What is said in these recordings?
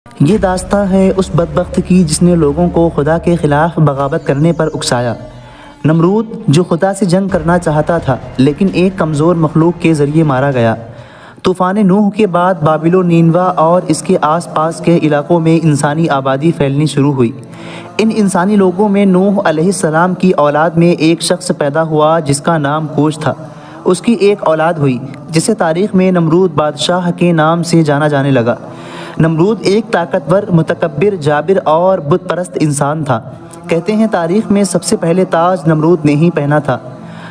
یہ داستاں ہے اس بدبخت کی جس نے لوگوں کو خدا کے خلاف بغاوت کرنے پر اکسایا۔ نمرود جو خدا سے جنگ کرنا چاہتا تھا لیکن ایک کمزور مخلوق کے ذریعے مارا گیا۔ طوفان نوح کے بعد بابل و نینوا اور اس کے آس پاس کے علاقوں میں انسانی آبادی پھیلنی شروع ہوئی۔ ان انسانی لوگوں میں نوح علیہ السلام کی اولاد میں ایک شخص پیدا ہوا جس کا نام کوش تھا۔ اس کی ایک اولاد ہوئی جسے تاریخ میں نمرود بادشاہ کے نام سے جانا جانے لگا۔ نمرود ایک طاقتور، متکبر، جابر اور بت پرست انسان تھا۔ کہتے ہیں تاریخ میں سب سے پہلے تاج نمرود نے ہی پہنا تھا۔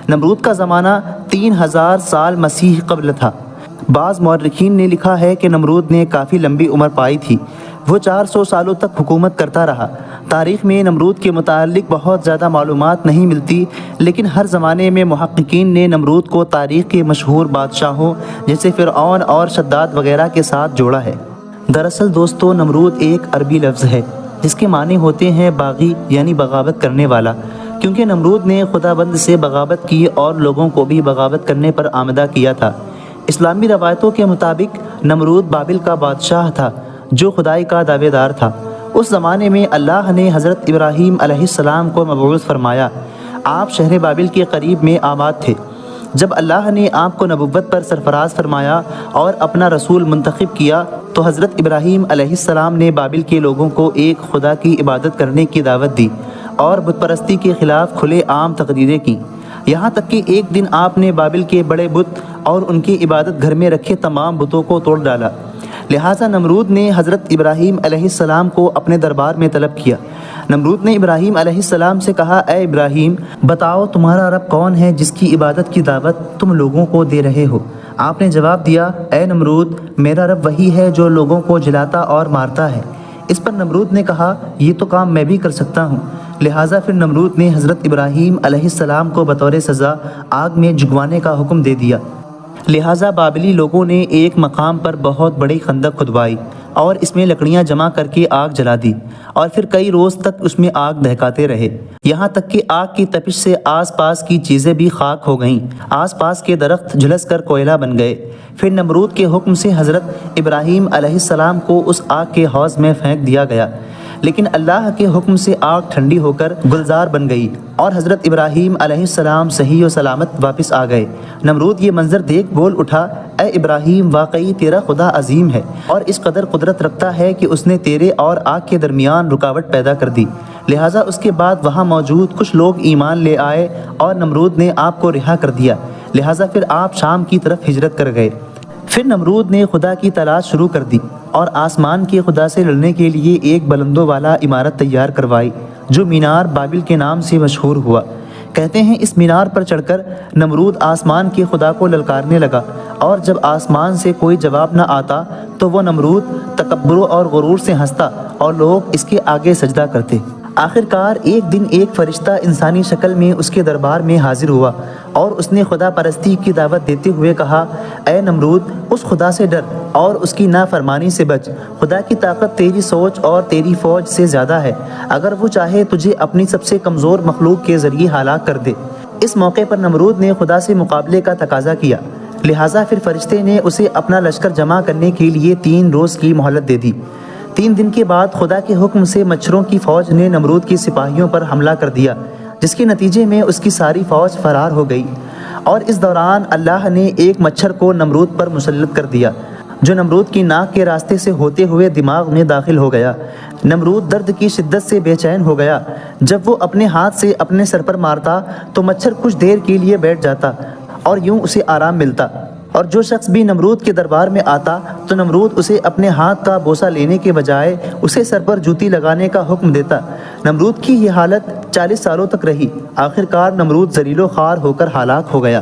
نمرود کا زمانہ 3000 سال مسیح قبل تھا۔ بعض مورخین نے لکھا ہے کہ نمرود نے کافی لمبی عمر پائی تھی۔ وہ 400 سالوں تک حکومت کرتا رہا۔ تاریخ میں نمرود کے متعلق بہت زیادہ معلومات نہیں ملتی، لیکن ہر زمانے میں محققین نے نمرود کو تاریخ کے مشہور بادشاہوں جیسے فرعون اور شداد وغیرہ کے ساتھ جوڑا ہے۔ دراصل دوستو، نمرود ایک عربی لفظ ہے جس کے معنی ہوتے ہیں باغی، یعنی بغاوت کرنے والا، کیونکہ نمرود نے خداوند سے بغاوت کی اور لوگوں کو بھی بغاوت کرنے پر آمادہ کیا تھا۔ اسلامی روایتوں کے مطابق نمرود بابل کا بادشاہ تھا جو خدائی کا دعوے دار تھا۔ اس زمانے میں اللہ نے حضرت ابراہیم علیہ السلام کو مبعوث فرمایا۔ آپ شہر بابل کے قریب میں آباد تھے۔ جب اللہ نے آپ کو نبوت پر سرفراز فرمایا اور اپنا رسول منتخب کیا تو حضرت ابراہیم علیہ السلام نے بابل کے لوگوں کو ایک خدا کی عبادت کرنے کی دعوت دی اور بت پرستی کے خلاف کھلے عام تقریریں کیں، یہاں تک کہ ایک دن آپ نے بابل کے بڑے بت اور ان کی عبادت گھر میں رکھے تمام بتوں کو توڑ ڈالا۔ لہٰذا نمرود نے حضرت ابراہیم علیہ السلام کو اپنے دربار میں طلب کیا۔ نمرود نے ابراہیم علیہ السلام سے کہا، اے ابراہیم، بتاؤ تمہارا رب کون ہے جس کی عبادت کی دعوت تم لوگوں کو دے رہے ہو؟ آپ نے جواب دیا، اے نمرود، میرا رب وہی ہے جو لوگوں کو جلاتا اور مارتا ہے۔ اس پر نمرود نے کہا، یہ تو کام میں بھی کر سکتا ہوں۔ لہٰذا پھر نمرود نے حضرت ابراہیم علیہ السلام کو بطور سزا آگ میں جھکوانے کا حکم دے دیا۔ لہٰذا بابلی لوگوں نے ایک مقام پر بہت بڑی خندق کھدوائی اور اس میں لکڑیاں جمع کر کے آگ جلا دی اور پھر کئی روز تک اس میں آگ دہکاتے رہے، یہاں تک کہ آگ کی تپش سے آس پاس کی چیزیں بھی خاک ہو گئیں، آس پاس کے درخت جھلس کر کوئلہ بن گئے۔ پھر نمرود کے حکم سے حضرت ابراہیم علیہ السلام کو اس آگ کے حوض میں پھینک دیا گیا، لیکن اللہ کے حکم سے آگ ٹھنڈی ہو کر گلزار بن گئی اور حضرت ابراہیم علیہ السلام صحیح و سلامت واپس آ گئے۔ نمرود یہ منظر دیکھ بول اٹھا، اے ابراہیم، واقعی تیرا خدا عظیم ہے اور اس قدر قدرت رکھتا ہے کہ اس نے تیرے اور آگ کے درمیان رکاوٹ پیدا کر دی۔ لہٰذا اس کے بعد وہاں موجود کچھ لوگ ایمان لے آئے اور نمرود نے آپ کو رہا کر دیا۔ لہٰذا پھر آپ شام کی طرف ہجرت کر گئے۔ پھر نمرود نے خدا کی تلاش شروع کر دی اور آسمان کے خدا سے لڑنے کے لیے ایک بلندوں والا عمارت تیار کروائی جو مینار بابل کے نام سے مشہور ہوا۔ کہتے ہیں اس مینار پر چڑھ کر نمرود آسمان کے خدا کو للکارنے لگا، اور جب آسمان سے کوئی جواب نہ آتا تو وہ نمرود تکبر اور غرور سے ہنستا اور لوگ اس کے آگے سجدہ کرتے۔ آخرکار ایک دن ایک فرشتہ انسانی شکل میں اس کے دربار میں حاضر ہوا اور اس نے خدا پرستی کی دعوت دیتے ہوئے کہا، اے نمرود، اس خدا سے ڈر اور اس کی نافرمانی سے بچ۔ خدا کی طاقت تیری سوچ اور تیری فوج سے زیادہ ہے، اگر وہ چاہے تجھے اپنی سب سے کمزور مخلوق کے ذریعے ہلاک کر دے۔ اس موقع پر نمرود نے خدا سے مقابلے کا تقاضا کیا، لہٰذا پھر فرشتے نے اسے اپنا لشکر جمع کرنے کے لیے 3 روز کی مہلت دے دی۔ 3 دن کے بعد خدا کے حکم سے مچھروں کی فوج نے نمرود کے سپاہیوں پر حملہ کر دیا، جس کے نتیجے میں اس کی ساری فوج فرار ہو گئی، اور اس دوران اللہ نے ایک مچھر کو نمرود پر مسلط کر دیا جو نمرود کی ناک کے راستے سے ہوتے ہوئے دماغ میں داخل ہو گیا۔ نمرود درد کی شدت سے بے چین ہو گیا۔ جب وہ اپنے ہاتھ سے اپنے سر پر مارتا تو مچھر کچھ دیر کے لیے بیٹھ جاتا اور یوں اسے آرام ملتا، اور جو شخص بھی نمرود کے دربار میں آتا تو نمرود اسے اپنے ہاتھ کا بوسہ لینے کے بجائے اسے سر پر جوتی لگانے کا حکم دیتا۔ نمرود کی یہ حالت 40 سالوں تک رہی۔ آخرکار نمرود ذلیل و خوار ہو کر ہلاک ہو گیا۔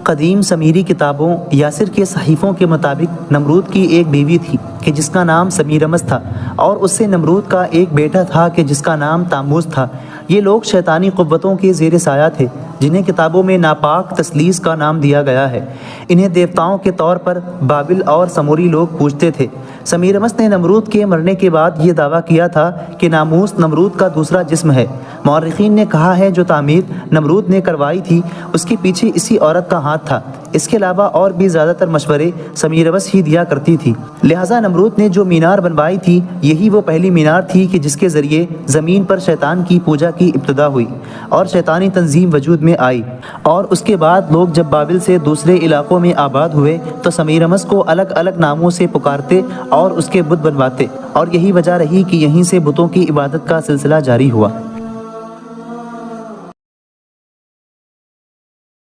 قدیم سمیری کتابوں یاسر کے صحیفوں کے مطابق نمرود کی ایک بیوی تھی کہ جس کا نام سمیرمس تھا، اور اس سے نمرود کا ایک بیٹا تھا کہ جس کا نام تاموز تھا۔ یہ لوگ شیطانی قوتوں کے زیر سایہ تھے جنہیں کتابوں میں ناپاک تثلیث کا نام دیا گیا ہے۔ انہیں دیوتاؤں کے طور پر بابل اور سموری لوگ پوجتے تھے۔ سمیرمس نے نمرود کے مرنے کے بعد یہ دعویٰ کیا تھا کہ ناموس نمرود کا دوسرا جسم ہے۔ مورخین نے کہا ہے جو تعمیر نمرود نے کروائی تھی اس کے پیچھے اسی عورت کا ہاتھ تھا۔ اس کے علاوہ اور بھی زیادہ تر مشورے سمیرمس ہی دیا کرتی تھی، لہٰذا نمرود نے جو مینار بنوائی تھی یہی وہ پہلی مینار تھی کہ جس کے ذریعے زمین پر شیطان کی پوجا کی ابتدا ہوئی اور شیطانی تنظیم وجود میں آئی۔ اور اس کے بعد لوگ جب بابل سے دوسرے علاقوں میں آباد ہوئے تو سمیرمس کو الگ الگ ناموں سے پکارتے اور اس کے بت بنواتے، اور یہی وجہ رہی کہ یہیں سے بتوں کی عبادت کا سلسلہ جاری ہوا۔